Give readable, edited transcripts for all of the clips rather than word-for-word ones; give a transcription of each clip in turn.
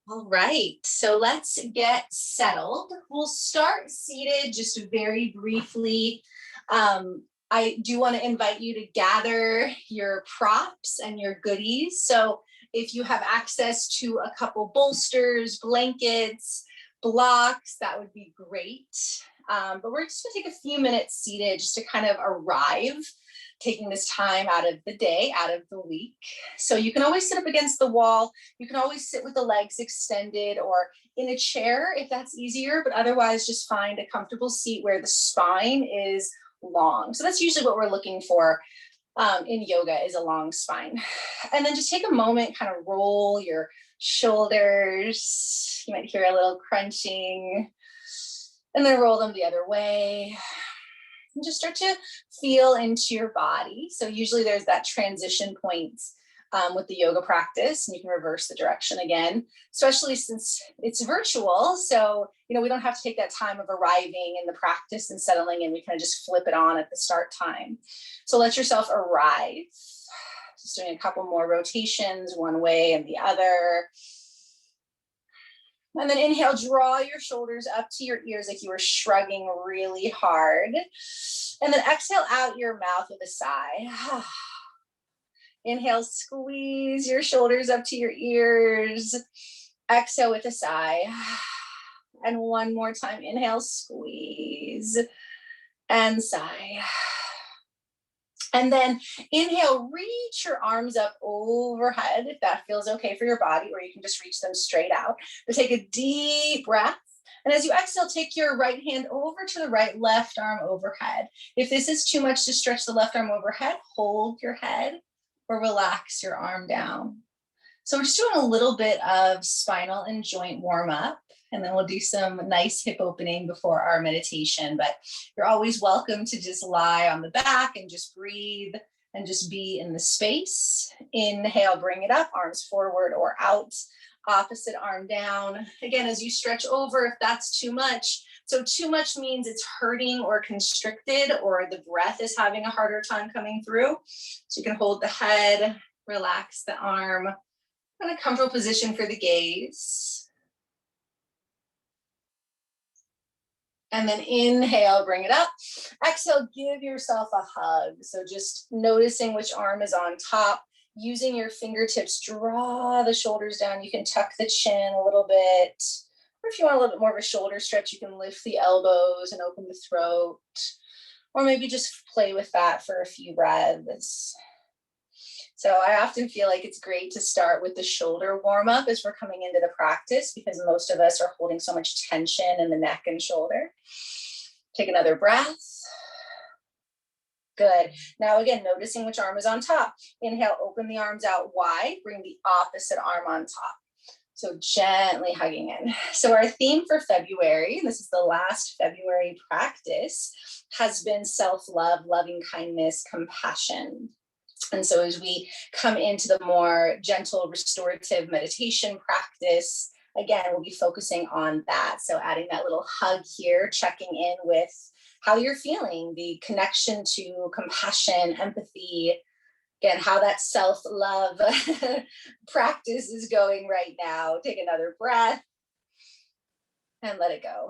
All right, so let's get settled. We'll start seated just very briefly. I do want to invite you to gather your props and your goodies. So if you have access to a couple bolsters, blankets, blocks, that would be great. But we're just going to take a few minutes seated just to kind of arrive, taking this time out of the day, out of the week. So you can always sit up against the wall. You can always sit with the legs extended or in a chair if that's easier, but otherwise just find a comfortable seat where the spine is long. So that's usually what we're looking for in yoga, is a long spine. And then just take a moment, kind of roll your shoulders. You might hear a little crunching, and then roll them the other way. And just start to feel into your body. So usually there's that transition point with the yoga practice, and you can reverse the direction again, especially since it's virtual. So, we don't have to take that time of arriving in the practice and settling in. We kind of just flip it on at the start time. So let yourself arrive. Just doing a couple more rotations, one way and the other. And then inhale, draw your shoulders up to your ears like you were shrugging really hard. And then exhale out your mouth with a sigh. Inhale, squeeze your shoulders up to your ears. Exhale with a sigh. And one more time, inhale, squeeze and sigh. And then inhale, reach your arms up overhead if that feels okay for your body, or you can just reach them straight out. But take a deep breath. And as you exhale, take your right hand over to the right, left arm overhead. If this is too much to stretch the left arm overhead, hold your head or relax your arm down. So we're just doing a little bit of spinal and joint warm up, and then we'll do some nice hip opening before our meditation. But you're always welcome to just lie on the back and just breathe and just be in the space. Inhale, bring it up, arms forward or out, opposite arm down. Again, as you stretch over, if that's too much. So too much means it's hurting or constricted, or the breath is having a harder time coming through. So you can hold the head, relax the arm, in a comfortable position for the gaze. And then inhale, bring it up. Exhale, give yourself a hug. So just noticing which arm is on top, using your fingertips, draw the shoulders down. You can tuck the chin a little bit. Or if you want a little bit more of a shoulder stretch, you can lift the elbows and open the throat. Or maybe just play with that for a few breaths. So I often feel like it's great to start with the shoulder warm up as we're coming into the practice, because most of us are holding so much tension in the neck and shoulder. Take another breath. Good. Now again, noticing which arm is on top. Inhale, open the arms out wide, bring the opposite arm on top. So gently hugging in. So our theme for February, and this is the last February practice, has been self-love, loving kindness, compassion. And so as we come into the more gentle restorative meditation practice, again, we'll be focusing on that. So adding that little hug here, checking in with how you're feeling, the connection to compassion, empathy, again, how that self-love practice is going right now. Take another breath and let it go.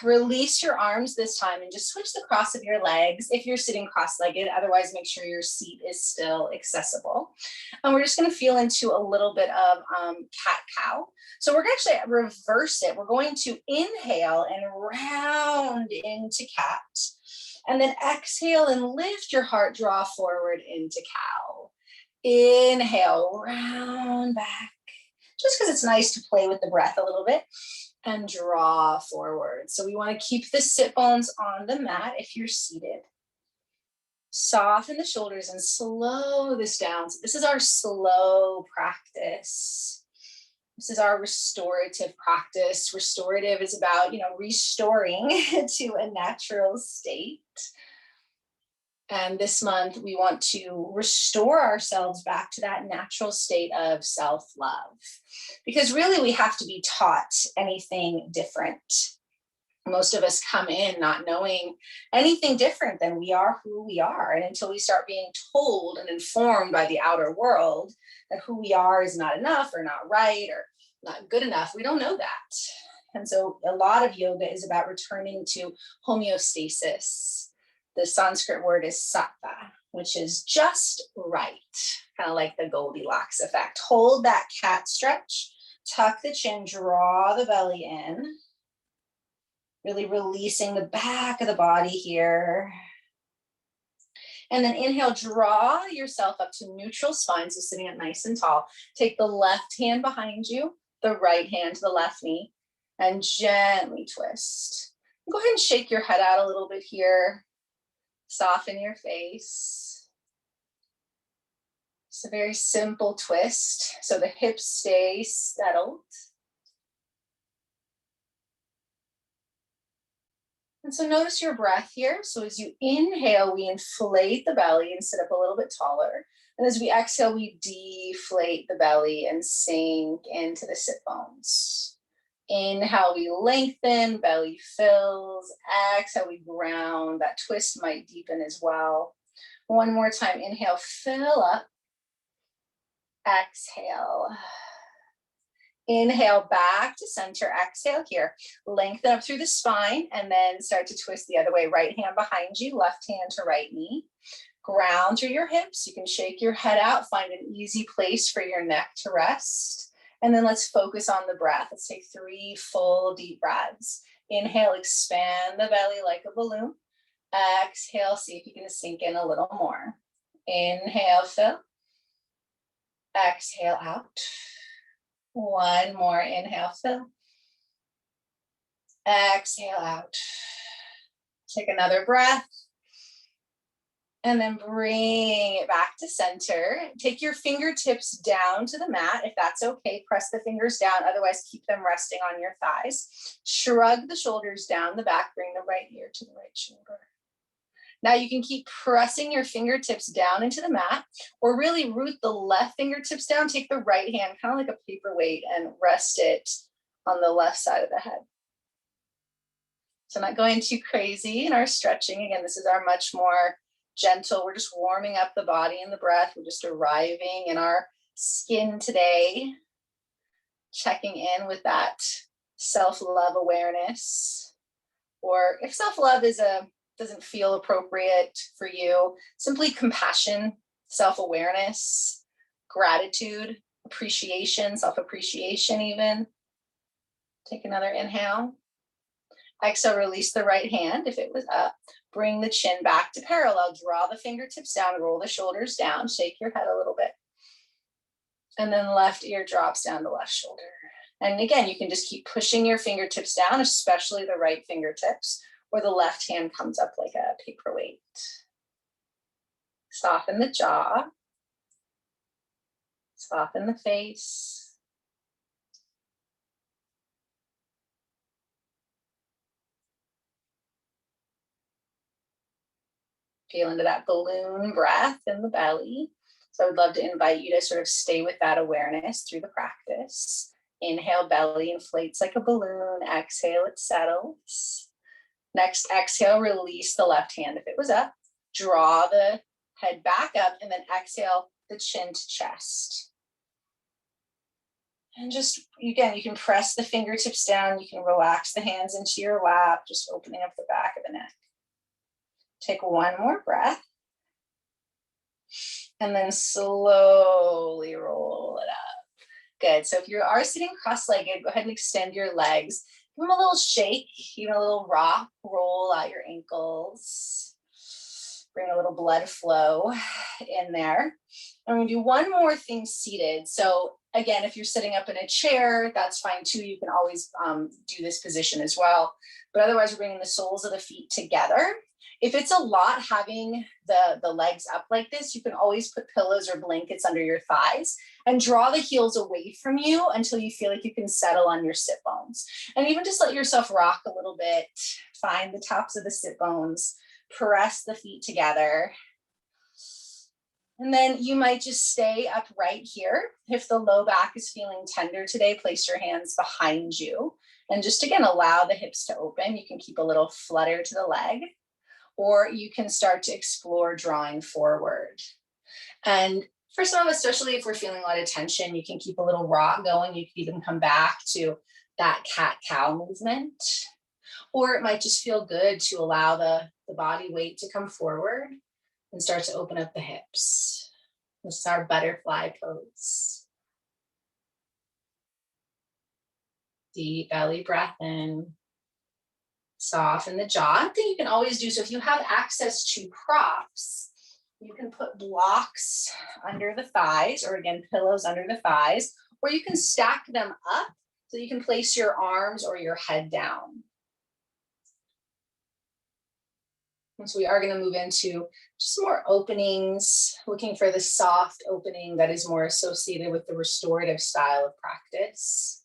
Release your arms this time and just switch the cross of your legs if you're sitting cross-legged. Otherwise, make sure your seat is still accessible. And we're just going to feel into a little bit of cat-cow. So we're going to actually reverse it. We're going to inhale and round into cat. And then exhale and lift your heart, draw forward into cow. Inhale, round back. Just because it's nice to play with the breath a little bit. And draw forward. So we want to keep the sit bones on the mat if you're seated. Soften the shoulders and slow this down. So this is our slow practice. This is our restorative practice. Restorative is about, restoring to a natural state. And this month, we want to restore ourselves back to that natural state of self-love. Because really, we have to be taught anything different. Most of us come in not knowing anything different than we are who we are. And until we start being told and informed by the outer world that who we are is not enough or not right, or not good enough. We don't know that. And so a lot of yoga is about returning to homeostasis. The Sanskrit word is sattva, which is just right, kind of like the Goldilocks effect. Hold that cat stretch, tuck the chin, draw the belly in, really releasing the back of the body here. And then inhale, draw yourself up to neutral spine, so sitting up nice and tall. Take the left hand behind you, the right hand to the left knee, and gently twist. Go ahead and shake your head out a little bit here. Soften your face. It's a very simple twist, so the hips stay settled. And so notice your breath here. So as you inhale, we inflate the belly and sit up a little bit taller. And as we exhale, we deflate the belly and sink into the sit bones. Inhale, we lengthen, belly fills. Exhale, we ground. That twist might deepen as well. One more time, inhale, fill up. Exhale. Inhale back to center, exhale here. Lengthen up through the spine and then start to twist the other way. Right hand behind you, left hand to right knee. Ground through your hips. You can shake your head out, find an easy place for your neck to rest. And then let's focus on the breath. Let's take 3 full deep breaths. Inhale, expand the belly like a balloon. Exhale, see if you can sink in a little more. Inhale, fill. Exhale out. One more, inhale, fill. Exhale out. Take another breath. And then bring it back to center. Take your fingertips down to the mat. If that's okay, press the fingers down. Otherwise, keep them resting on your thighs. Shrug the shoulders down the back. Bring the right ear to the right shoulder. Now you can keep pressing your fingertips down into the mat, or really root the left fingertips down. Take the right hand, kind of like a paperweight, and rest it on the left side of the head. So not going too crazy in our stretching. Again, this is our much more gentle. We're just warming up the body and the breath. We're just arriving in our skin today, checking in with that self-love awareness. Or if self-love doesn't feel appropriate for you, simply compassion, self-awareness, gratitude, appreciation, self-appreciation even. Take another inhale. Exhale, release the right hand if it was up. Bring the chin back to parallel. Draw the fingertips down, roll the shoulders down, shake your head a little bit. And then left ear drops down the left shoulder. And again, you can just keep pushing your fingertips down, especially the right fingertips, or the left hand comes up like a paperweight. Soften the jaw. Soften the face. Feel into that balloon breath in the belly. So I would love to invite you to sort of stay with that awareness through the practice. Inhale, belly inflates like a balloon. Exhale, it settles. Next, exhale, release the left hand if it was up. Draw the head back up, and then exhale the chin to chest. And just, again, you can press the fingertips down. You can relax the hands into your lap, just opening up the back of the neck. Take one more breath. And then slowly roll it up. Good. So if you are sitting cross-legged, go ahead and extend your legs. Give them a little shake, even a little rock. Roll out your ankles. Bring a little blood flow in there. And we're going to do one more thing seated. So again, if you're sitting up in a chair, that's fine too. You can always do this position as well. But otherwise, we're bringing the soles of the feet together. If it's a lot having the legs up like this, you can always put pillows or blankets under your thighs and draw the heels away from you until you feel like you can settle on your sit bones. And even just let yourself rock a little bit. Find the tops of the sit bones. Press the feet together. And then you might just stay upright here. If the low back is feeling tender today, place your hands behind you. And just again, allow the hips to open. You can keep a little flutter to the leg. Or you can start to explore drawing forward. And For some, especially if we're feeling a lot of tension, you can keep a little rock going. You can even come back to that cat-cow movement. Or it might just feel good to allow the body weight to come forward and start to open up the hips. This is our butterfly pose. Deep belly breath in. Soften the jaw. One thing you can always do, so if you have access to props, you can put blocks under the thighs, or again, pillows under the thighs, or you can stack them up so you can place your arms or your head down. And so we are going to move into just more openings, looking for the soft opening that is more associated with the restorative style of practice.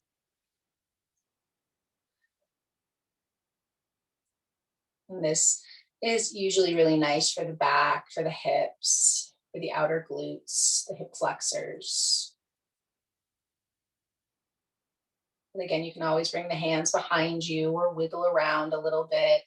And this is usually really nice for the back, for the hips, for the outer glutes, the hip flexors. And again, you can always bring the hands behind you or wiggle around a little bit.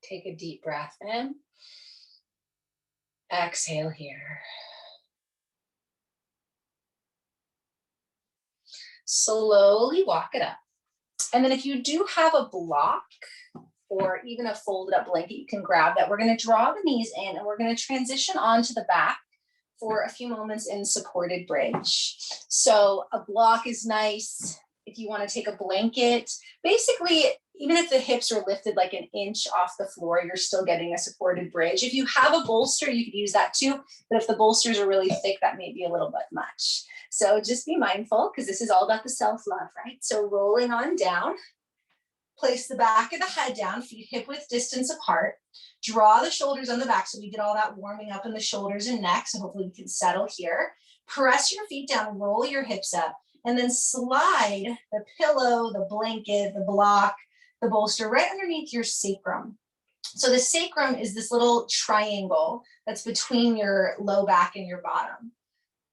Take a deep breath in. Exhale here. Slowly walk it up. And then if you do have a block or even a folded up blanket, you can grab that. We're going to draw the knees in and we're going to transition onto the back for a few moments in supported bridge. So a block is nice. If you want to take a blanket, basically, even if the hips are lifted like an inch off the floor, you're still getting a supported bridge. If you have a bolster, you could use that too. But if the bolsters are really thick, that may be a little bit much. So just be mindful, because this is all about the self-love, right? So rolling on down, place the back of the head down, feet hip width distance apart. Draw the shoulders on the back. So we did all that warming up in the shoulders and neck. So hopefully you can settle here. Press your feet down, roll your hips up, and then slide the pillow, the blanket, the block, the bolster right underneath your sacrum. So the sacrum is this little triangle that's between your low back and your bottom.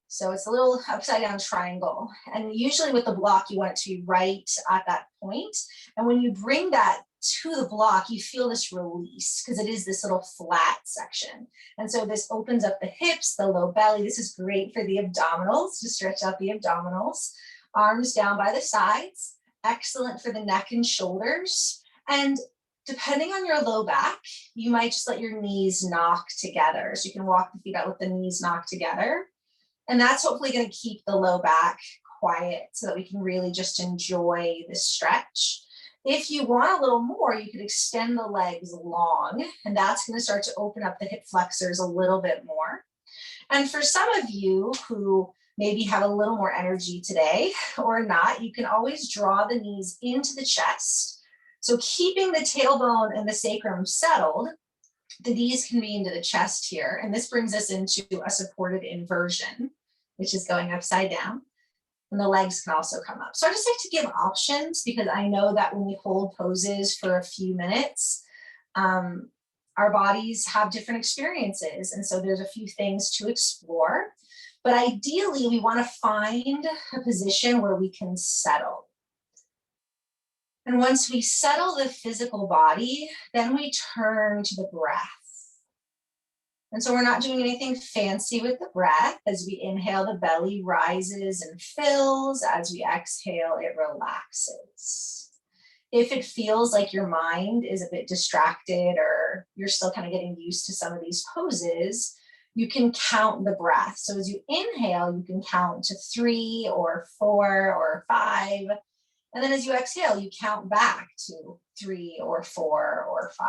So it's a little upside down triangle. And usually with the block, you want it to be right at that point. And when you bring that to the block, you feel this release because it is this little flat section. And so this opens up the hips, the low belly. This is great for the abdominals, to stretch out the abdominals. Arms down by the sides. Excellent for the neck and shoulders. And depending on your low back, you might just let your knees knock together. So you can walk the feet out with the knees knocked together. And that's hopefully going to keep the low back quiet so that we can really just enjoy this stretch. If you want a little more, you could extend the legs long, and that's going to start to open up the hip flexors a little bit more. And for some of you who maybe have a little more energy today or not, you can always draw the knees into the chest. So keeping the tailbone and the sacrum settled, the knees can be into the chest here. And this brings us into a supported inversion, which is going upside down. And the legs can also come up. So I just like to give options because I know that when we hold poses for a few minutes, our bodies have different experiences. And so there's a few things to explore. But ideally, we want to find a position where we can settle. And once we settle the physical body, then we turn to the breath. And so we're not doing anything fancy with the breath. As we inhale, the belly rises and fills. As we exhale, it relaxes. If it feels like your mind is a bit distracted or you're still kind of getting used to some of these poses, you can count the breath. So as you inhale, you can count to 3 or 4 or 5. And then as you exhale, you count back to 3 or 4 or 5.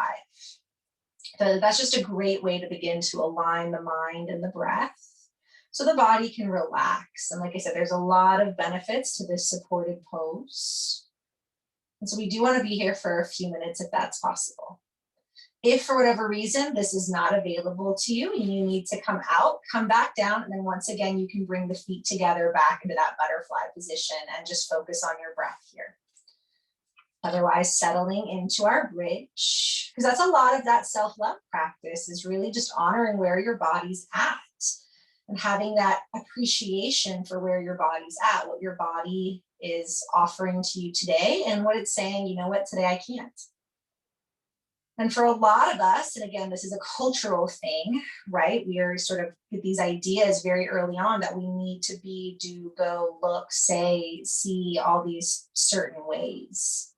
So that's just a great way to begin to align the mind and the breath so the body can relax. And like I said, there's a lot of benefits to this supported pose. And so we do want to be here for a few minutes if that's possible. If for whatever reason this is not available to you and you need to come out, come back down, and then once again you can bring the feet together back into that butterfly position and just focus on your breath here. Otherwise, settling into our bridge, because that's a lot of that self-love practice, is really just honoring where your body's at and having that appreciation for where your body's at, what your body is offering to you today, and what it's saying, you know what, today I can't. And for a lot of us, and again, this is a cultural thing, right? We are sort of get these ideas very early on that we need to be, do, go, look, say, see, all these certain ways.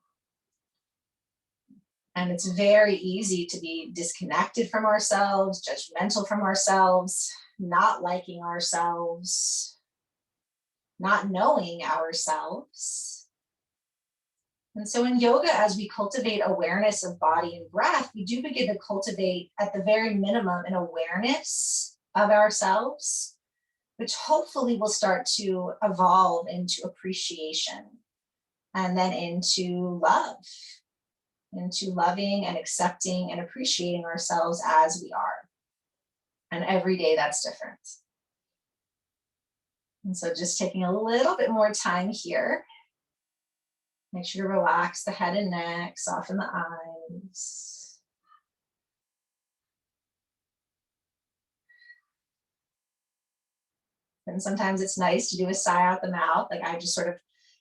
And it's very easy to be disconnected from ourselves, judgmental from ourselves, not liking ourselves, not knowing ourselves. And so in yoga, as we cultivate awareness of body and breath, we do begin to cultivate, at the very minimum, an awareness of ourselves, which hopefully will start to evolve into appreciation and then into love, into loving and accepting and appreciating ourselves as we are. And every day that's different. And so just taking a little bit more time here. Make sure to relax the head and neck, soften the eyes. And sometimes it's nice to do a sigh out the mouth. Like I just sort of,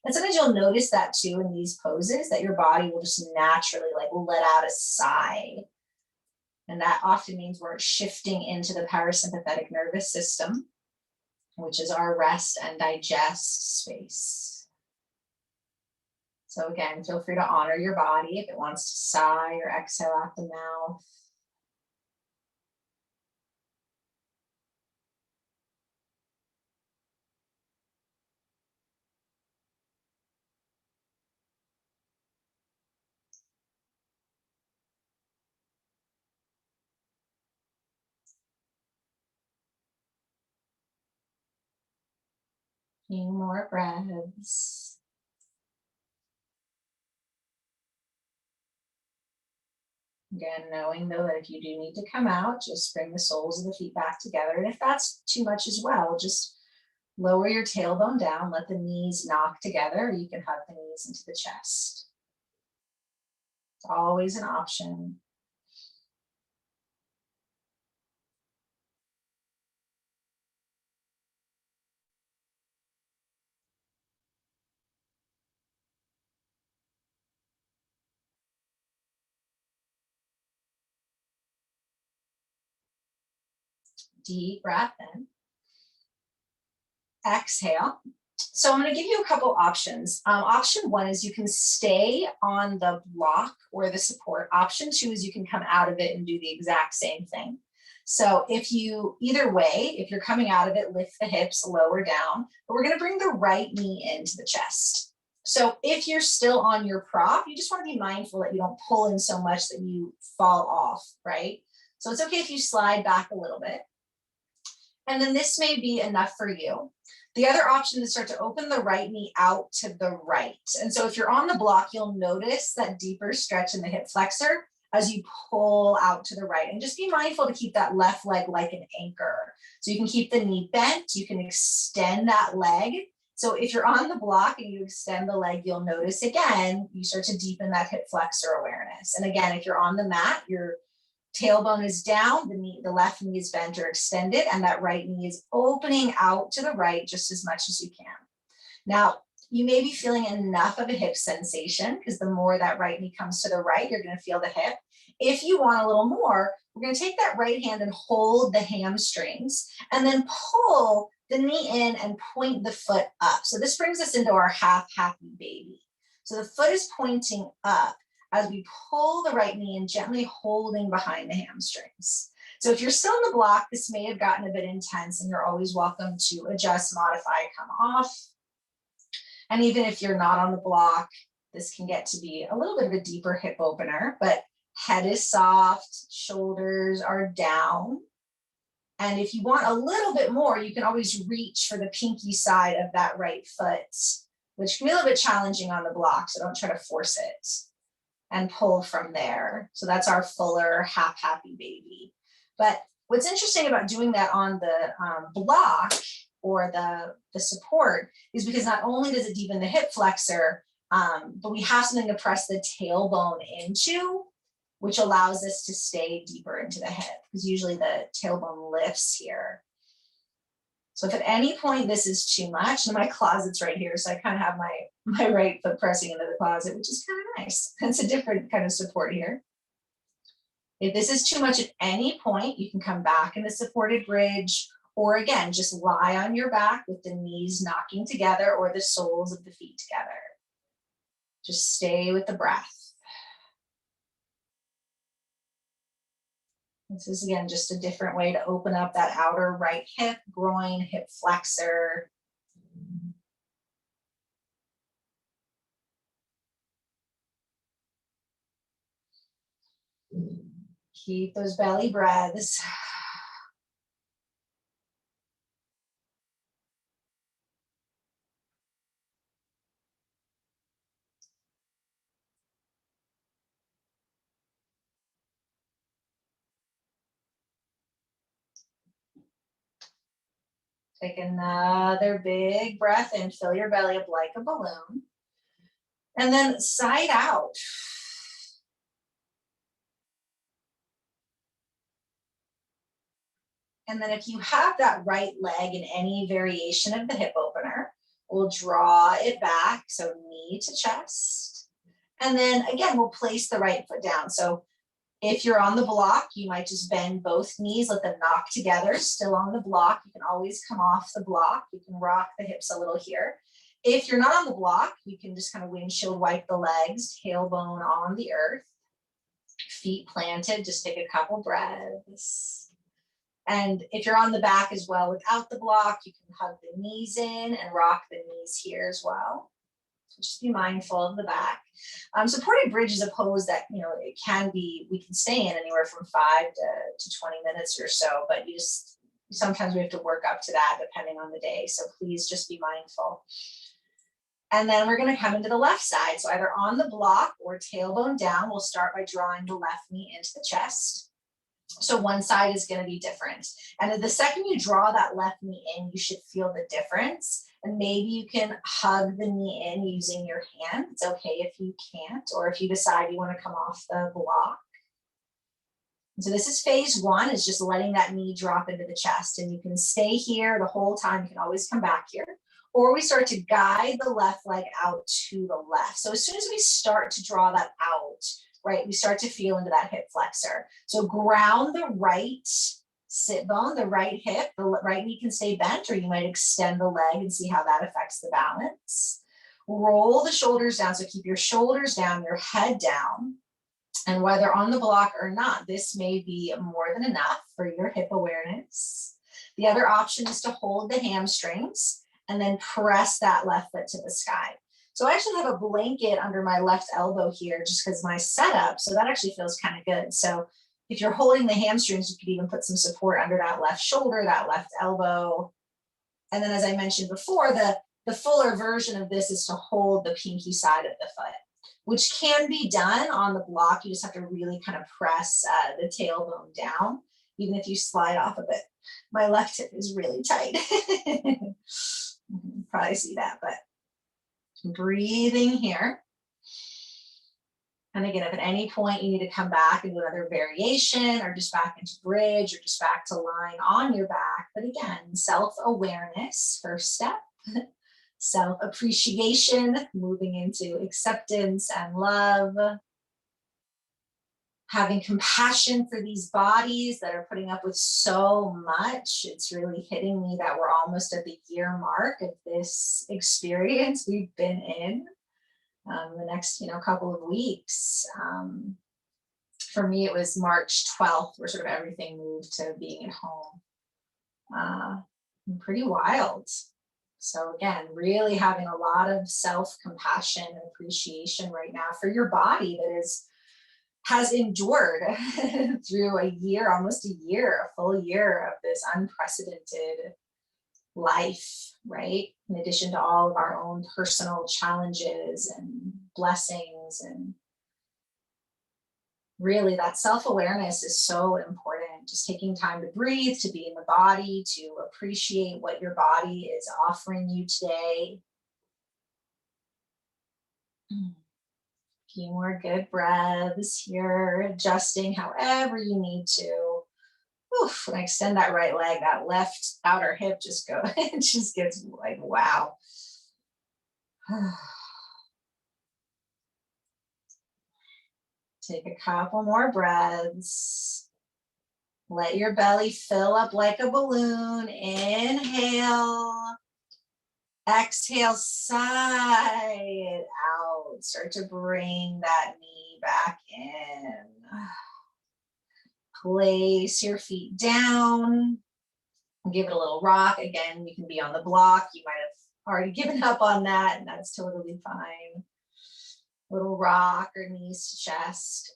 and sometimes you'll notice that too in these poses, that your body will just naturally like let out a sigh. And that often means we're shifting into the parasympathetic nervous system, which is our rest and digest space. So again, feel free to honor your body if it wants to sigh or exhale out the mouth. Few more breaths. Again, knowing though that if you do need to come out, just bring the soles of the feet back together. And if that's too much as well, just lower your tailbone down, let the knees knock together, or you can hug the knees into the chest. It's always an option. Deep breath in. Exhale. So I'm going to give you a couple options. Option one is you can stay on the block or the support. Option two is you can come out of it and do the exact same thing. So if you, either way, if you're coming out of it, lift the hips, lower down, but we're going to bring the right knee into the chest. So if you're still on your prop, you just want to be mindful that you don't pull in so much that you fall off, right? So it's okay if you slide back a little bit. And then this may be enough for you. The other option is to start to open the right knee out to the right. And so if you're on the block, you'll notice that deeper stretch in the hip flexor as you pull out to the right. And just be mindful to keep that left leg like an anchor. So you can keep the knee bent, you can extend that leg. So if you're on the block and you extend the leg, you'll notice again, you start to deepen that hip flexor awareness. And again, if you're on the mat, your tailbone is down, the left knee is bent or extended, and that right knee is opening out to the right just as much as you can. Now, you may be feeling enough of a hip sensation, because the more that right knee comes to the right, you're going to feel the hip. If you want a little more, we're going to take that right hand and hold the hamstrings, and then pull the knee in and point the foot up. So this brings us into our half happy baby. So the foot is pointing up as we pull the right knee and gently holding behind the hamstrings. So if you're still in the block, this may have gotten a bit intense, and you're always welcome to adjust, modify, come off. And even if you're not on the block, this can get to be a little bit of a deeper hip opener, but head is soft, shoulders are down. And if you want a little bit more, you can always reach for the pinky side of that right foot, which can be a little bit challenging on the block, so don't try to force it. And pull from there. So that's our fuller half happy baby. But what's interesting about doing that on the block or the support is because not only does it deepen the hip flexor, But we have something to press the tailbone into, which allows us to stay deeper into the hip, because usually the tailbone lifts here. So if at any point this is too much, and my closet's right here, so I kind of have my right foot pressing into the closet, which is kind of nice. It's a different kind of support here. If this is too much at any point, you can come back in the supported bridge, or again, just lie on your back with the knees knocking together or the soles of the feet together. Just stay with the breath. This is, again, just a different way to open up that outer right hip, groin, hip flexor. Keep those belly breaths. Take another big breath in, fill your belly up like a balloon. And then side out. And then if you have that right leg in any variation of the hip opener, we'll draw it back, so knee to chest. And then again, we'll place the right foot down. So if you're on the block, you might just bend both knees, let them knock together, still on the block. You can always come off the block. You can rock the hips a little here. If you're not on the block, you can just kind of windshield wipe the legs, tailbone on the earth, feet planted, just take a couple breaths. And if you're on the back as well without the block, you can hug the knees in and rock the knees here as well. Just be mindful of the back. Supported bridge is a pose that, it can be, we can stay in anywhere from 5 to 20 minutes or so, but sometimes we have to work up to that depending on the day. So please just be mindful. And then we're going to come into the left side. So either on the block or tailbone down. We'll start by drawing the left knee into the chest. So one side is going to be different. And the second you draw that left knee in, you should feel the difference. And maybe you can hug the knee in using your hand. It's okay if you can't, or if you decide you want to come off the block. So this is phase one, is just letting that knee drop into the chest. And you can stay here the whole time. You can always come back here. Or we start to guide the left leg out to the left. So as soon as we start to draw that out, right, we start to feel into that hip flexor. So ground the right sit bone, the right hip, the right knee can stay bent, or you might extend the leg and see how that affects the balance. Roll the shoulders down. So keep your shoulders down, your head down. And whether on the block or not, this may be more than enough for your hip awareness. The other option is to hold the hamstrings and then press that left foot to the sky. So I actually have a blanket under my left elbow here just because my setup, so that actually feels kind of good. So if you're holding the hamstrings, you could even put some support under that left shoulder, that left elbow. And then as I mentioned before, the fuller version of this is to hold the pinky side of the foot, which can be done on the block. You just have to really kind of press the tailbone down, even if you slide off a bit. My left hip is really tight. You can probably see that, but breathing here. And again, if at any point you need to come back and do another variation, or just back into bridge, or just back to lying on your back. But again, self-awareness, first step. Self-appreciation, moving into acceptance and love. Having compassion for these bodies that are putting up with so much. It's really hitting me that we're almost at the year mark of this experience we've been in. The next, couple of weeks. For me, it was March 12th where sort of everything moved to being at home. Pretty wild. So again, really having a lot of self-compassion and appreciation right now for your body that has endured through a year, almost a year, a full year of this unprecedented life, right? In addition to all of our own personal challenges and blessings. And really that self-awareness is so important. Just taking time to breathe, to be in the body, to appreciate what your body is offering you today. Few more good breaths here, adjusting however you need to. Oof, when I extend that right leg, that left outer hip just it just gets like, wow. Take a couple more breaths. Let your belly fill up like a balloon. Inhale. Exhale, side out. Start to bring that knee back in. Place your feet down. Give it a little rock. Again, you can be on the block. You might have already given up on that, and that's totally fine. Little rock or knees to chest.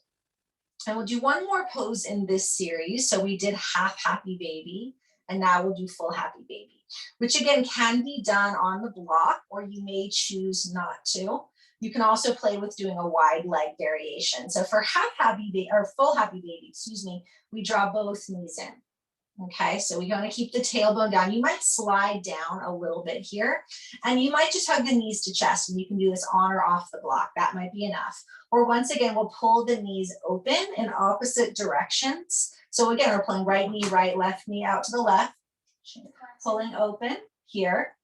And we'll do one more pose in this series. So we did half happy baby, and now we'll do full happy baby, which again can be done on the block, or you may choose not to. You can also play with doing a wide leg variation. So for half happy baby or full happy baby, excuse me, we draw both knees in. Okay, so we're going to keep the tailbone down. You might slide down a little bit here, and you might just hug the knees to chest, and you can do this on or off the block. That might be enough. Or once again, we'll pull the knees open in opposite directions. So again, we're pulling right knee, right, left knee out to the left. Pulling open here.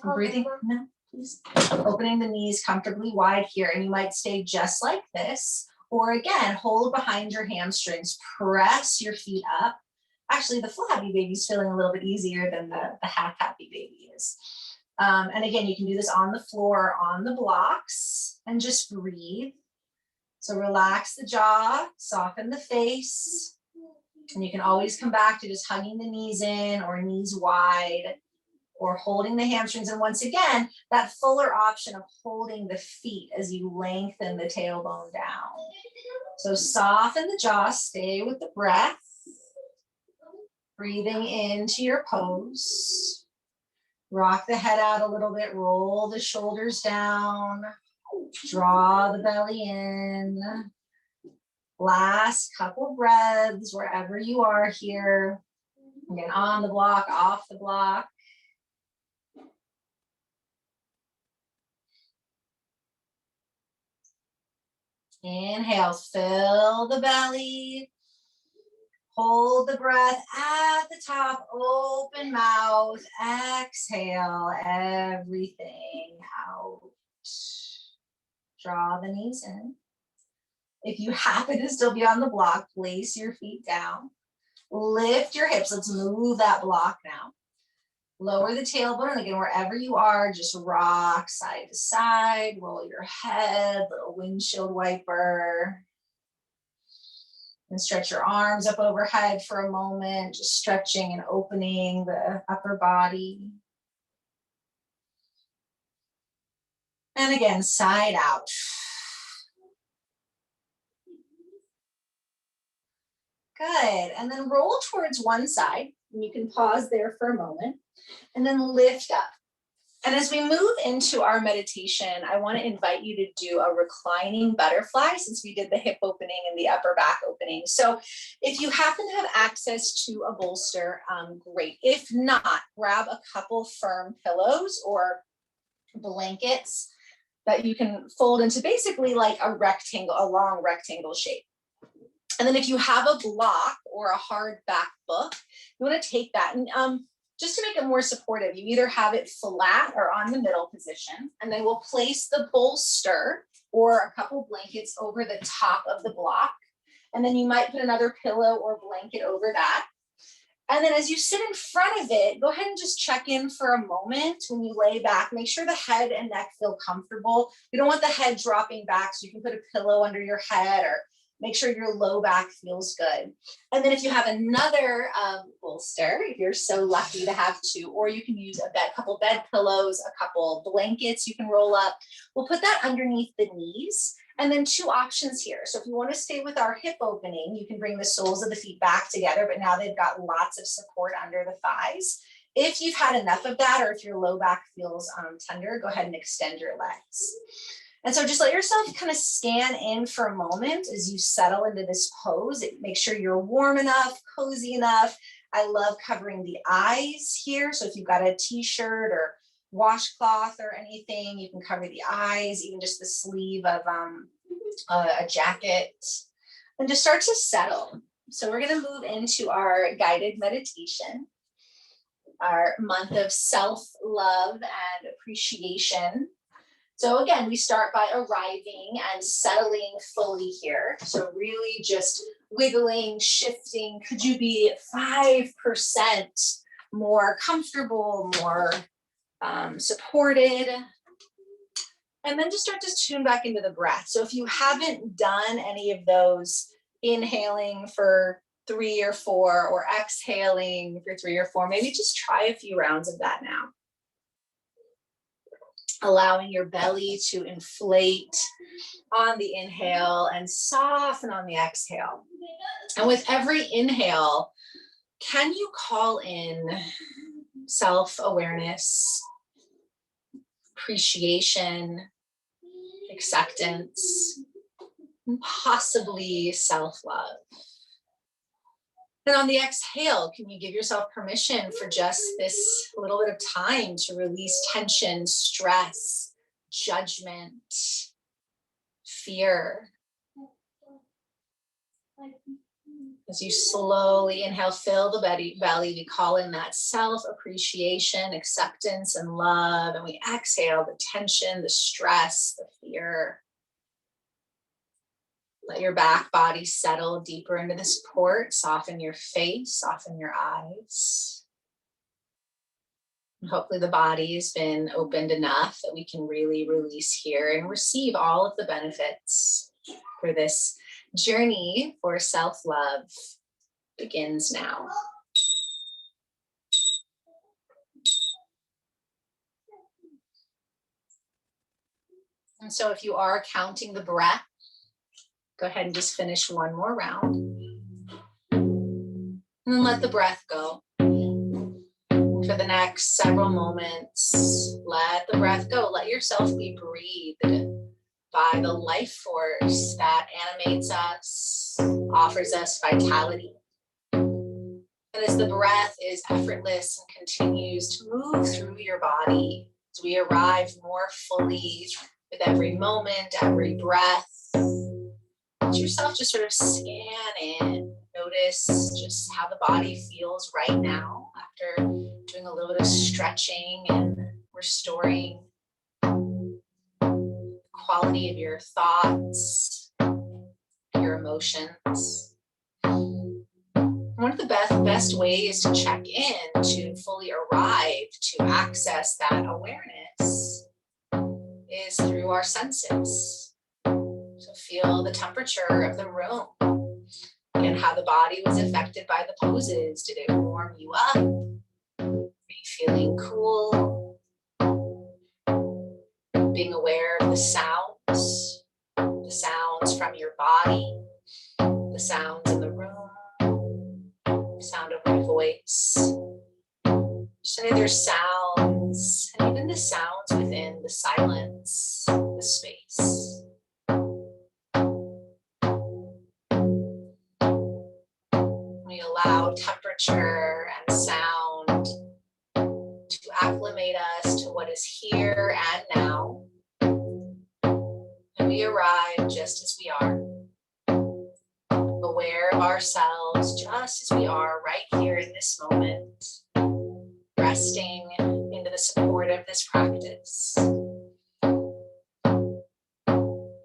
Breathing, no, please. Opening the knees comfortably wide here, and you might stay just like this. Or again, hold behind your hamstrings, press your feet up. Actually, the full happy baby is feeling a little bit easier than the half happy baby is. And again, you can do this on the floor, on the blocks, and just breathe. So relax the jaw, soften the face. And you can always come back to just hugging the knees in or knees wide or holding the hamstrings. And once again, that fuller option of holding the feet as you lengthen the tailbone down. So soften the jaw, stay with the breath. Breathing into your pose. Rock the head out a little bit, roll the shoulders down, draw the belly in. Last couple breaths wherever you are here. Again, on the block, off the block. Inhale, fill the belly. Hold the breath at the top, open mouth, exhale everything out. Draw the knees in. If you happen to still be on the block, place your feet down. Lift your hips, let's move that block now. Lower the tailbone, and again, wherever you are, just rock side to side, roll your head, little windshield wiper. And stretch your arms up overhead for a moment, just stretching and opening the upper body. And again, side out. Good, and then roll towards one side. And you can pause there for a moment, and then lift up. And as we move into our meditation, I want to invite you to do a reclining butterfly since we did the hip opening and the upper back opening. So if you happen to have access to a bolster, great. If not, grab a couple firm pillows or blankets that you can fold into basically like a rectangle, a long rectangle shape. And then if you have a block or a hard back book, you want to take that and just to make it more supportive, you either have it flat or on the middle position, and then we'll place the bolster or a couple blankets over the top of the block. And then you might put another pillow or blanket over that. And then as you sit in front of it, go ahead and just check in for a moment when you lay back. Make sure the head and neck feel comfortable. You don't want the head dropping back, so you can put a pillow under your head or make sure your low back feels good. And then if you have another bolster, if you're so lucky to have two, or you can use a couple bed pillows, a couple blankets you can roll up. We'll put that underneath the knees. And then two options here. So if you want to stay with our hip opening, you can bring the soles of the feet back together, but now they've got lots of support under the thighs. If you've had enough of that, or if your low back feels tender, go ahead and extend your legs. And so just let yourself kind of scan in for a moment as you settle into this pose. Make sure you're warm enough, cozy enough. I love covering the eyes here. So if you've got a t-shirt or washcloth or anything. You can cover the eyes, even just the sleeve of a jacket, and just start to settle. So we're going to move into our guided meditation, our month of self-love and appreciation. So again, we start by arriving and settling fully here. So really just wiggling, shifting. Could you be 5% more comfortable, more supported? And then just start to tune back into the breath. So if you haven't done any of those, inhaling for 3 or 4 or exhaling for 3 or 4, maybe just try a few rounds of that now. Allowing your belly to inflate on the inhale and soften on the exhale. And with every inhale, can you call in self-awareness, appreciation, acceptance, and possibly self-love? Then on the exhale, can you give yourself permission for just this little bit of time to release tension, stress, judgment, fear? As you slowly inhale, fill the belly, we call in that self-appreciation, acceptance, and love. And we exhale the tension, the stress, the fear. Let your back body settle deeper into the support. Soften your face, soften your eyes. And hopefully the body has been opened enough that we can really release here and receive all of the benefits for this journey for self-love begins now. And so if you are counting the breath, go ahead and just finish one more round. And then let the breath go. For the next several moments, let the breath go. Let yourself be breathed by the life force that animates us, offers us vitality. And as the breath is effortless and continues to move through your body, as we arrive more fully with every moment, every breath, let yourself just sort of scan in. Notice just how the body feels right now after doing a little bit of stretching and restoring the quality of your thoughts, your emotions. One of the best ways to check in, to fully arrive, to access that awareness is through our senses. So feel the temperature of the room and how the body was affected by the poses. Did it warm you up? Are you feeling cool? Being aware of the sounds from your body, the sounds in the room, the sound of my voice, just any other sounds, and even the sounds within the silence, the space. We allow temperature and sound to acclimate us to what is here and now. And we arrive just as we are, aware of ourselves just as we are right here in this moment, resting into the support of this practice. Can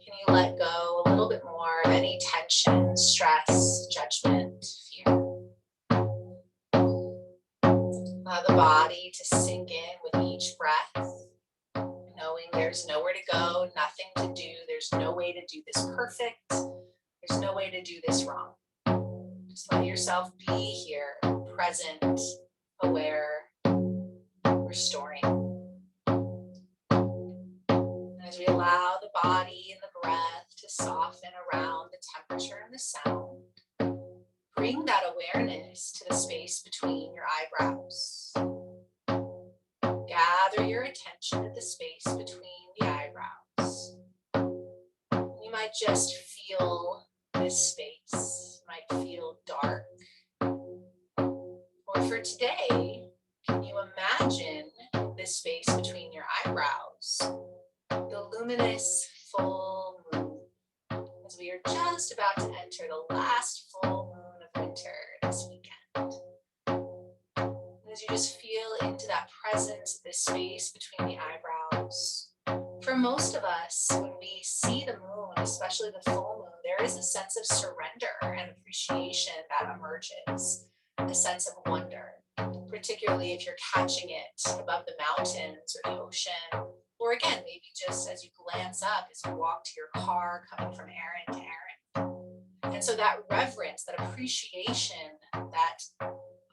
you let go a little bit more of any tension, stress, judgment, fear? Allow the body to sink in with each breath, knowing there's nowhere to go, nothing to do. There's no way to do this perfect. There's no way to do this wrong. Just let yourself be here, present, aware, restoring. And as we allow the body and the breath to soften around the temperature and the sound, bring that awareness to the space between your eyebrows. Gather your attention at the space between the eyebrows. You might just feel this space, might feel dark. Or for today, can you imagine this space between eyebrows, the luminous full moon, as we are just about to enter the last full moon of winter this weekend. And as you just feel into that presence, this space between the eyebrows. For most of us, when we see the moon, especially the full moon, there is a sense of surrender and appreciation that emerges, a sense of wonder, particularly if you're catching it above the mountains or the ocean, or again, maybe just as you glance up as you walk to your car coming from errand to errand. And so that reverence, that appreciation, that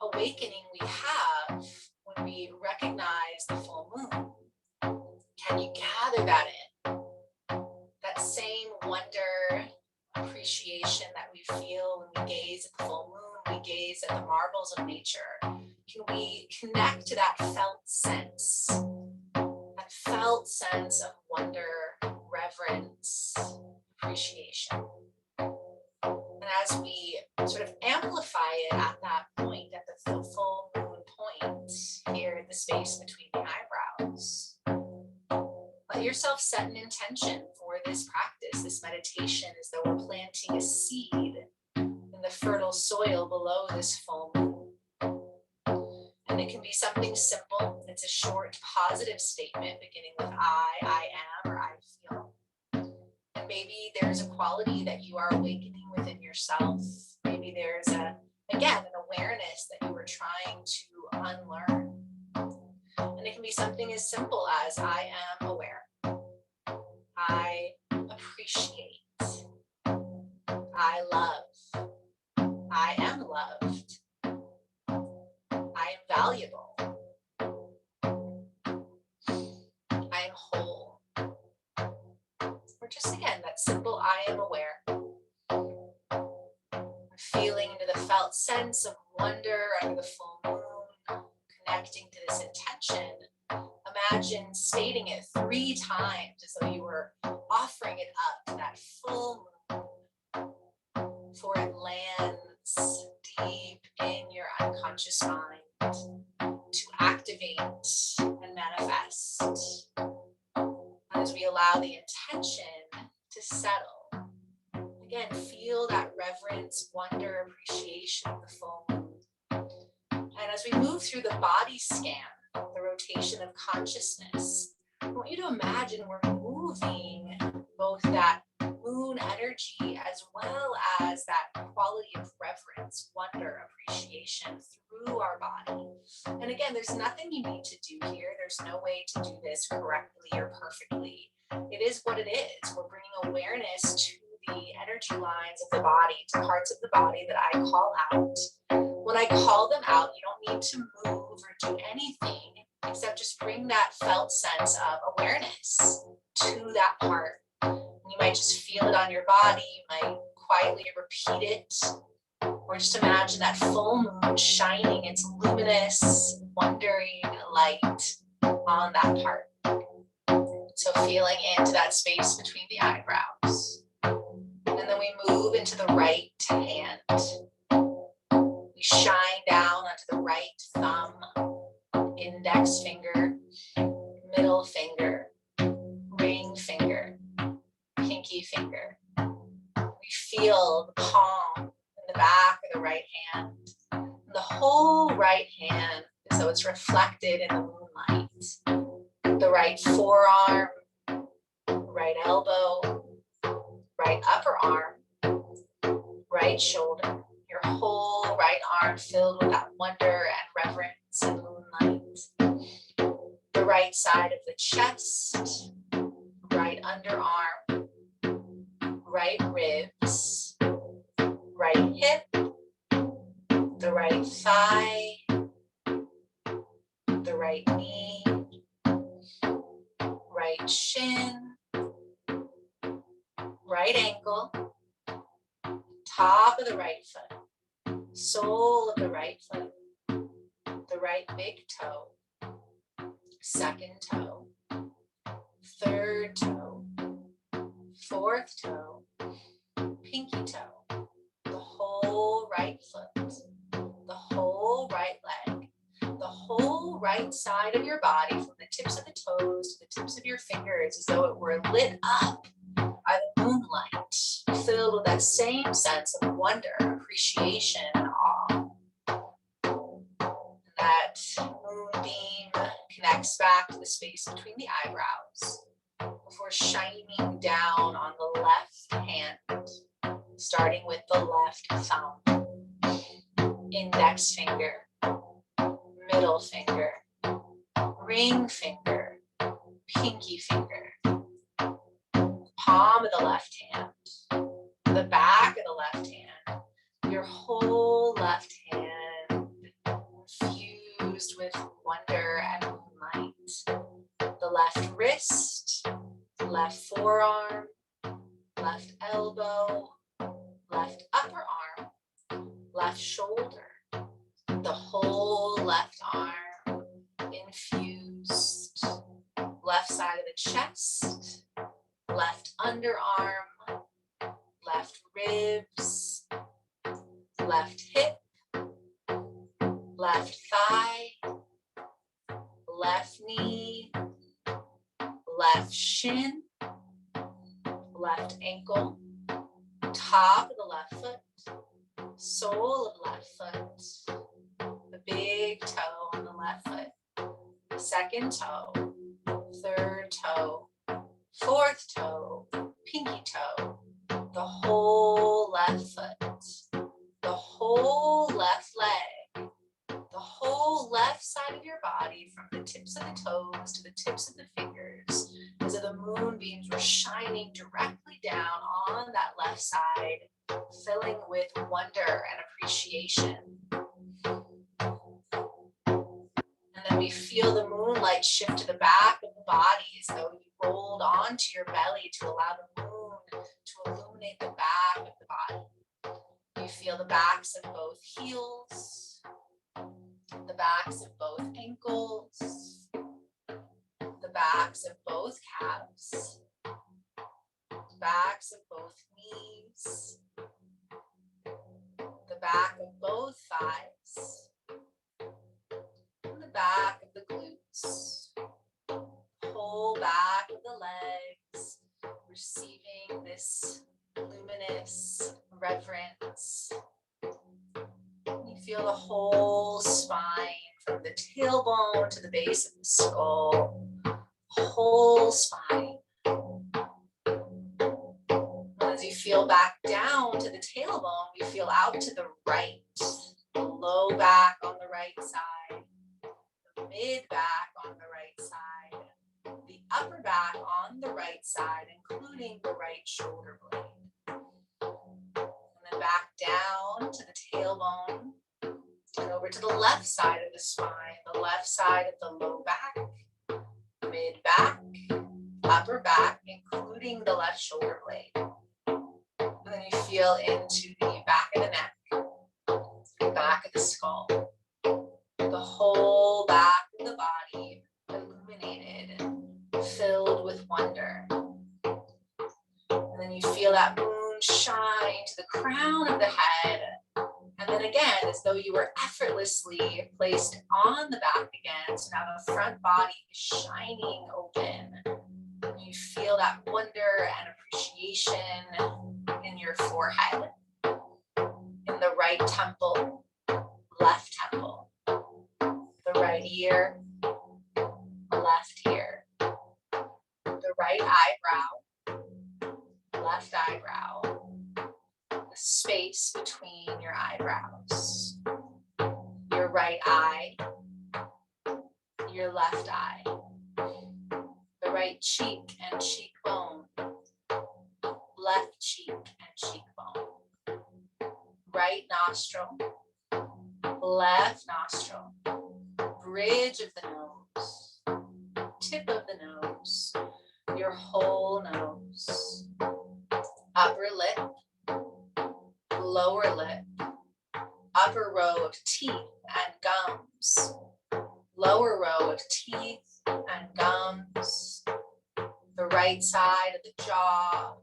awakening we have when we recognize the full moon, can you gather that in? That same wonder, appreciation that we feel when we gaze at the full moon, we gaze at the marvels of nature. Can we connect to that felt sense of wonder, reverence, appreciation? And as we sort of amplify it at that point, at the full moon point, here in the space between the eyebrows, let yourself set an intention for this practice, this meditation, as though we're planting a seed in the fertile soil below this full moon. And it can be something simple. It's a short, positive statement beginning with I am, or I feel. And maybe there's a quality that you are awakening within yourself. Maybe there's an awareness that you were trying to unlearn. And it can be something as simple as I am aware. I appreciate. I love. I am loved. I am valuable. I am whole. Or just again, that simple I am aware. I'm feeling into the felt sense of wonder under the full moon, connecting to this intention. Imagine stating it 3 times as though you were offering it up to that full moon, for it lands deep in your unconscious mind to activate and manifest. As we allow the intention to settle, again, feel that reverence, wonder, appreciation of the full moon. And as we move through the body scan, the rotation of consciousness, I want you to imagine we're moving both that moon energy as well as that quality of reverence, wonder, appreciation through our body. And again, there's nothing you need to do here. There's no way to do this correctly or perfectly. It is what it is. We're bringing awareness to the energy lines of the body, to parts of the body that I call out. When I call them out, you don't need to move or do anything except just bring that felt sense of awareness to that part. You might just feel it on your body. You might quietly repeat it, or just imagine that full moon shining its luminous, wondering light on that part. So feeling into that space between the eyebrows. And then we move into the right hand. We shine down onto the right thumb, index finger, middle finger, ring finger, pinky finger. We feel the palm in the back of the right hand. And the whole right hand as though it's reflected in the moonlight. The right forearm, right elbow, right upper arm, right shoulder. Your whole right arm filled with that wonder and reverence and moonlight. The right side of the chest, right underarm, right ribs, right hip, the right thigh, the right knee, right shin, right ankle, top of the right foot, sole of the right foot, the right big toe, second toe, third toe, fourth toe, pinky toe, the whole right foot, the whole right leg, the whole right side of your body from the the tips of the toes to the tips of your fingers, as though it were lit up by the moonlight, filled with that same sense of wonder, appreciation, and awe. And that moonbeam connects back to the space between the eyebrows before shining down on the left hand, starting with the left thumb, index finger, middle finger, ring finger, pinky finger, palm of the left hand, the back of the left hand, your whole left hand infused with wonder and moonlight. The left wrist, left forearm, left elbow, left upper arm, left shoulder, the whole left arm infused, left side of the chest, left underarm, left ribs, left hip, left thigh, left knee, left shin, left ankle, top of the left foot, sole of the left foot, the big toe on the left foot, second toe, third toe, fourth toe, pinky toe, the whole left foot, the whole left leg, the whole left side of your body from the tips of the toes to the tips of the fingers, as if the moonbeams were shining directly down on that left side, filling with wonder and appreciation. And then we feel the moonlight shift to the back of the body as though you rolled onto your belly to allow the moon to illuminate the back of the body. You feel the backs of both heels, the backs of both ankles, the backs of both calves, the backs of both knees, the back of both thighs, and the back of the glutes, whole back of the legs, receiving this luminous reverence. You feel the whole spine from the tailbone to the base of the skull, whole spine. As you feel back down to the tailbone, you feel out to the right, the low back on the right side, the mid back on the right side, the upper back on the right side, including the right shoulder blade. And then back down to the tailbone and over to the left side of the spine, the left side of the low back, mid back, upper back, including the left shoulder blade. And then you feel into the back of the neck, the back of the skull, the whole back of the body illuminated, filled with wonder. And then you feel that moon shine to the crown of the head. And then again, as though you were effortlessly placed on the back again. So now the front body is shining open. And you feel that wonder and appreciation in your forehead, in the right temple, left temple, the right ear, left ear, the right eyebrow, left eyebrow, the space between your eyebrows, your right eye, your left eye, the right cheek and cheekbone, left cheek and cheekbone, right nostril, left nostril, bridge of the nose, tip of the nose, your whole nose, upper lip, lower lip, upper row of teeth and gums, lower row of teeth and gums, the right side of the jaw,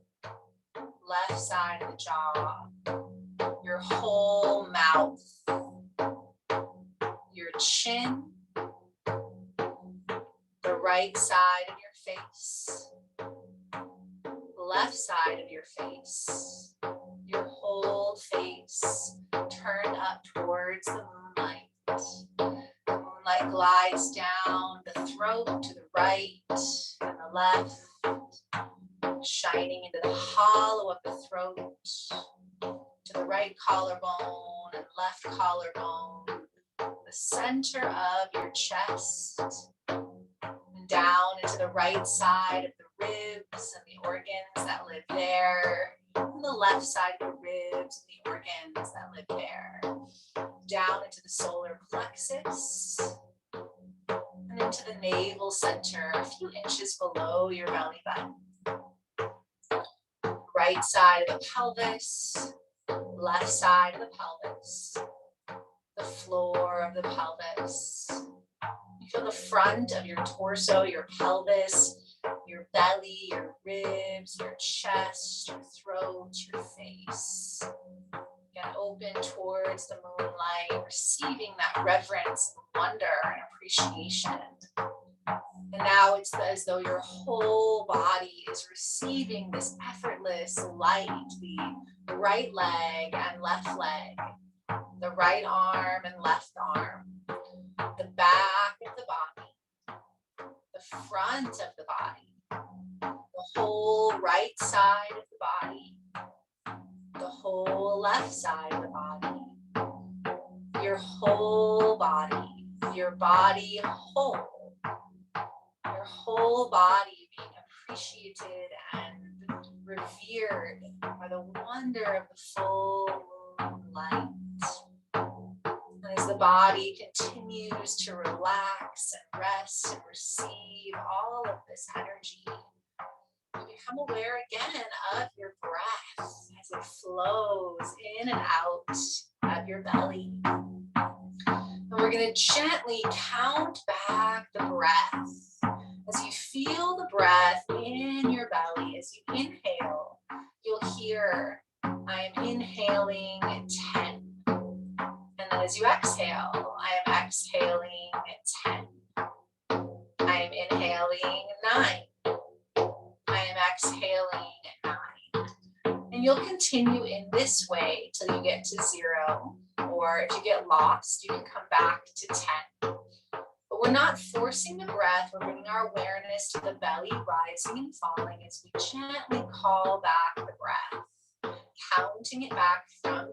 left side of the jaw, your whole mouth, your chin, the right side of your face, left side of your face, your whole face turned up towards the moonlight. The moonlight glides down the throat to the right and the left, shining into the hollow of the throat, to the right collarbone and left collarbone, the center of your chest, and down into the right side of the ribs and the organs that live there, and the left side of the ribs and the organs that live there, down into the solar plexus, and into the navel center, a few inches below your belly button. Right side of the pelvis, left side of the pelvis, the floor of the pelvis. You feel the front of your torso, your pelvis, your belly, your ribs, your chest, your throat, your face. Again, open towards the moonlight, receiving that reverence, wonder, and appreciation. And now it's as though your whole body is receiving this effortless light, the right leg and left leg, the right arm and left arm, the back of the body, the front of the body, the whole right side of the body, the whole left side of the body, your whole body, your body whole body being appreciated and revered by the wonder of the full moonlight. And as the body continues to relax and rest and receive all of this energy, you become aware again of your breath as it flows in and out of your belly. And we're going to gently count back the breath. As you feel the breath in your belly, as you inhale, you'll hear, I am inhaling 10. And then as you exhale, I am exhaling 10. I am inhaling 9. I am exhaling 9. And you'll continue in this way till you get to 0. Or if you get lost, you can come back to 10. But we're not forcing the breath. We're bringing our awareness to the belly rising and falling as we gently call back the breath, counting it back from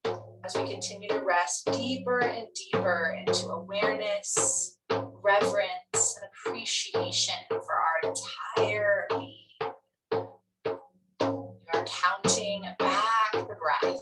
10 as we continue to rest deeper and deeper into awareness, reverence, and appreciation for our entire being. We are counting back the breath.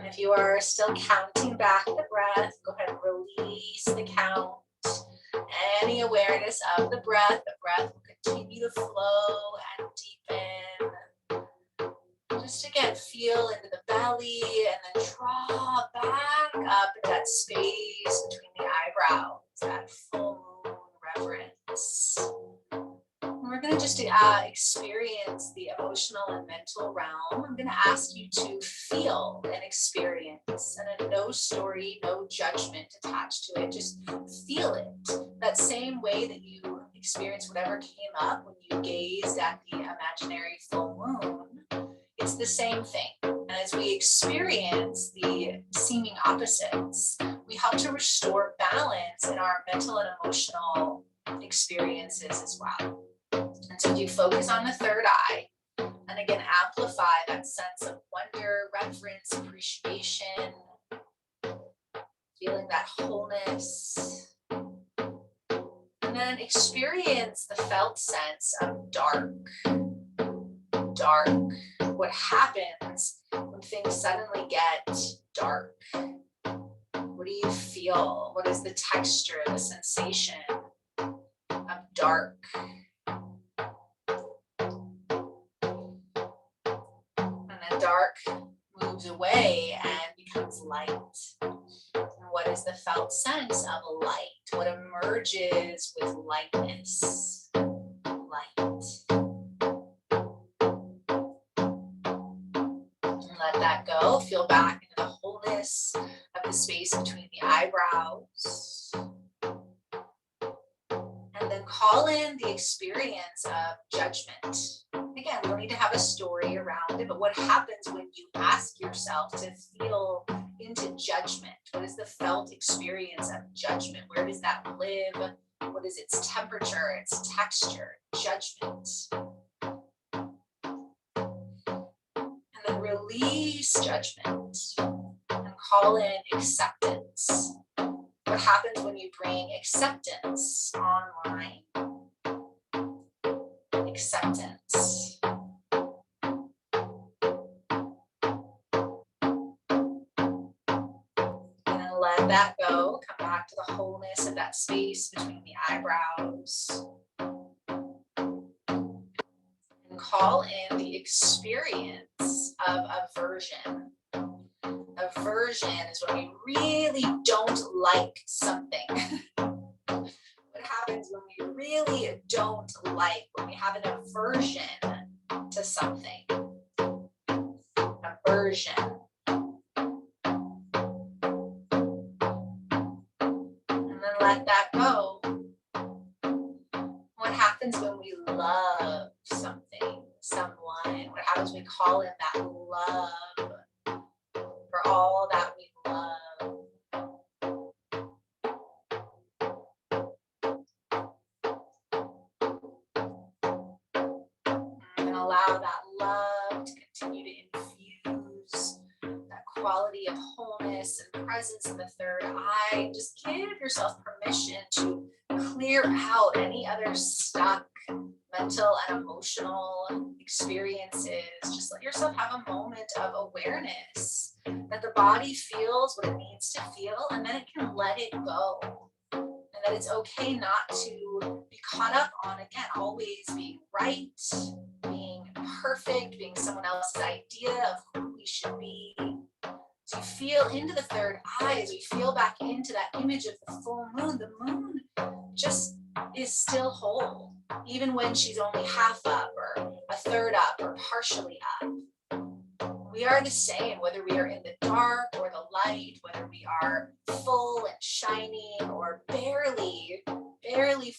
If you are still counting back the breath, go ahead and release the count. Any awareness of the breath will continue to flow and deepen. Just again, feel into the belly and then draw back up in that space between the eyebrows, that full moon reverence. We're going to just experience the emotional and mental realm. I'm going to ask you to feel and experience, and no story, no judgment attached to it. Just feel it. That same way that you experienced whatever came up when you gazed at the imaginary full moon. It's the same thing. And as we experience the seeming opposites, we help to restore balance in our mental and emotional experiences as well. And so you focus on the third eye and again, amplify that sense of wonder, reverence, appreciation, feeling that wholeness. And then experience the felt sense of dark. dark. What happens when things suddenly get dark? What do you feel? What is the texture, the sensation of dark? And then dark moves away and becomes light. And what is the felt sense of light? What emerges with lightness? Light. And let that go. Feel back into the wholeness of the space between the eyebrows. And then call in the experience of judgment. Again, we don't need to have a story around it, but what happens when you ask yourself to feel into judgment? What is the felt experience of judgment? Where does that live? What is its temperature, its texture? Judgment. And then release judgment and call in acceptance. What happens when you bring acceptance online? Acceptance. And then let that go. Come back to the wholeness of that space between the eyebrows. And call in the experience of aversion. Aversion is when we really don't like something. What happens when we really don't like, when we have an aversion to something? Aversion. And then let that go. What happens when we love something, someone? What happens when we call in that love for all that we love? Allow that love to continue to infuse that quality of wholeness and presence in the third eye. Just give yourself permission to clear out any other stuck mental and emotional experiences. Just let yourself have a moment of awareness that the body feels what it needs to feel, and then it can let it go. And that it's okay not to be caught up on, again, always being right, being perfect, being someone else's idea of who we should be. So you feel into the third eye as we feel back into that image of the full moon. The moon just is still whole, even when she's only half up or a third up or partially up. We are the same, whether we are in the dark or the light, whether we are full and shining or barely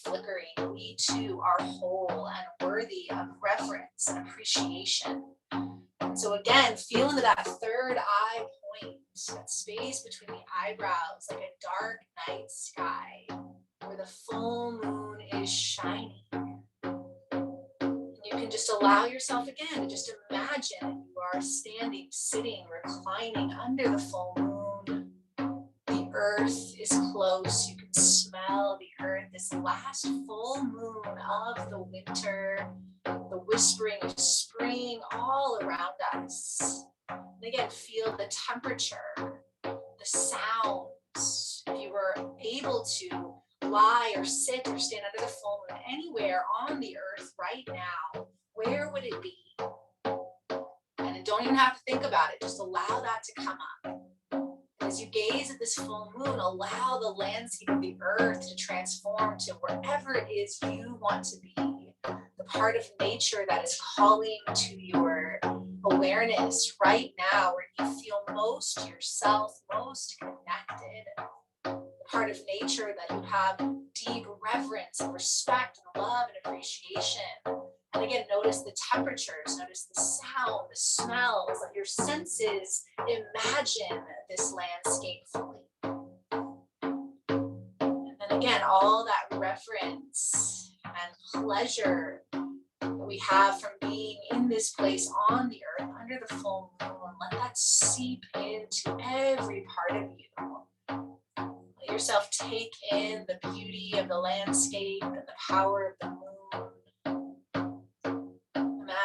flickering. We too are whole and worthy of reverence and appreciation. So again, feel into that third eye point, that space between the eyebrows, like a dark night sky where the full moon is shining. You can just allow yourself again to just imagine you are standing, sitting, reclining under the full moon. The earth is close. You can smell the earth, this last full moon of the winter, the whispering of spring all around us. And again, feel the temperature, the sounds. If you were able to lie or sit or stand under the full moon anywhere on the earth right now, where would it be? And don't even have to think about it, just allow that to come up. As you gaze at this full moon, allow the landscape of the earth to transform to wherever it is you want to be. The part of nature that is calling to your awareness right now, where you feel most yourself, most connected. Part of nature that you have deep reverence and respect and love and appreciation. And again, notice the temperatures, notice the sound, the smells, let your senses imagine this landscape fully. And then again, all that reverence and pleasure that we have from being in this place on the earth under the full moon, let that seep into every part of you. Let yourself take in the beauty of the landscape and the power of the moon.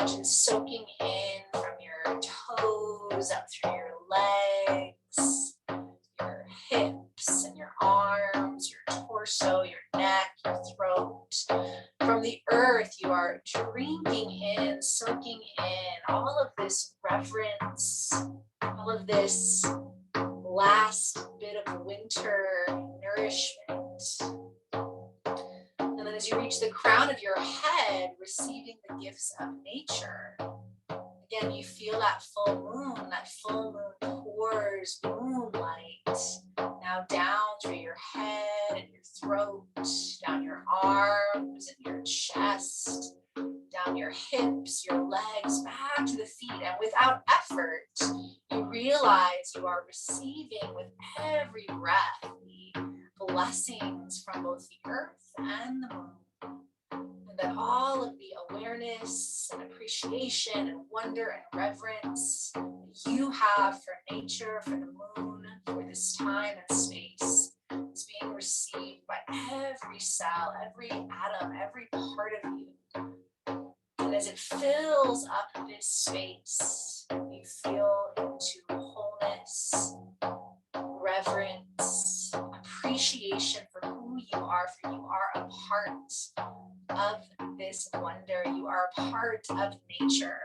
Imagine soaking in from your toes up through your legs, your hips and your arms, your torso, your neck, your throat. From the earth, you are drinking in, soaking in all of this reverence, all of this last bit of winter nourishment. And then as you reach the crown of your head, receiving the gifts of nature. Again, you feel that full moon pours moonlight now down through your head and your throat, down your arms and your chest, down your hips, your legs, back to the feet. And without effort, you realize you are receiving with every breath the blessings from both the earth and the moon. And that all of the awareness and appreciation and wonder and reverence that you have for nature, for the moon, for this time and space is being received by every cell, every atom, every part of you. And as it fills up this space, you feel into wholeness, reverence, appreciation for who you are, for you are a part of this wonder. You are a part of nature.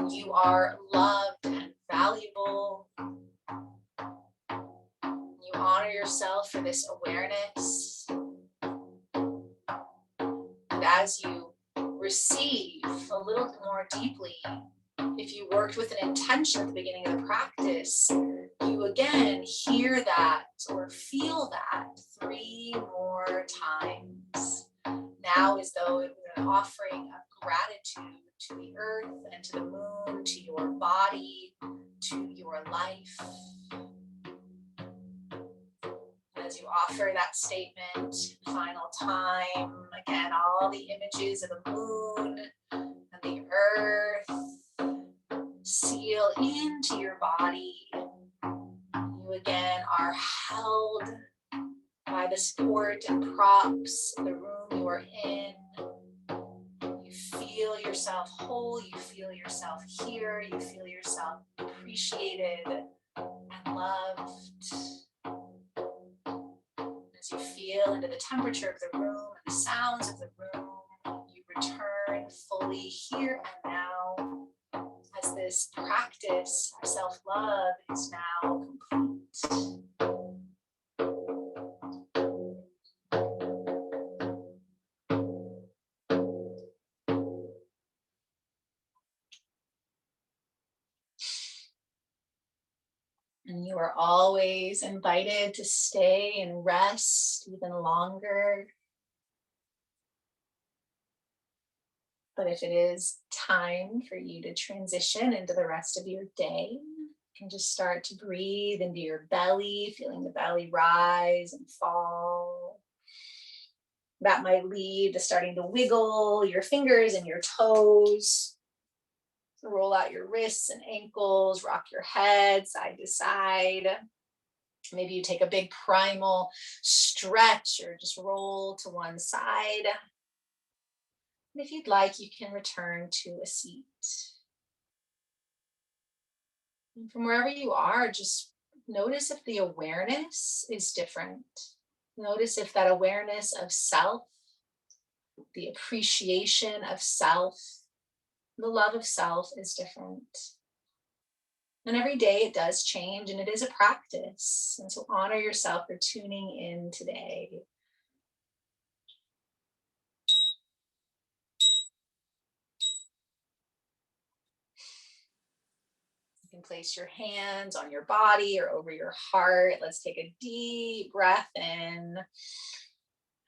You are loved and valuable. You honor yourself for this awareness. And as you receive a little bit more deeply, if you worked with an intention at the beginning of the practice, you again hear that or feel that 3 more times. Now as though it were an offering of gratitude to the earth and to the moon, to your body, to your life. As you offer that statement, final time, again, all the images of the moon and the earth seal into your body. You again are held by the support and props of the room you are in. You feel yourself whole, you feel yourself here, you feel yourself appreciated and loved. As you feel into the temperature of the room and the sounds of the room, you return fully here and now as this practice of self-love is now complete. And you are always invited to stay and rest even longer. But if it is time for you to transition into the rest of your day, you can just start to breathe into your belly, feeling the belly rise and fall. That might lead to starting to wiggle your fingers and your toes. Roll out your wrists and ankles, rock your head side to side. Maybe you take a big primal stretch or just roll to one side. And if you'd like, you can return to a seat. And from wherever you are, just notice if the awareness is different. Notice if that awareness of self, the appreciation of self, the love of self is different. And every day it does change and it is a practice. And so honor yourself for tuning in today. You can place your hands on your body or over your heart. Let's take a deep breath in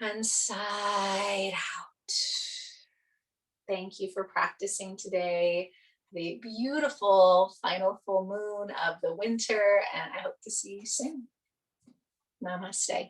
and sigh out. Thank you for practicing today. The beautiful final full moon of the winter, and I hope to see you soon. Namaste.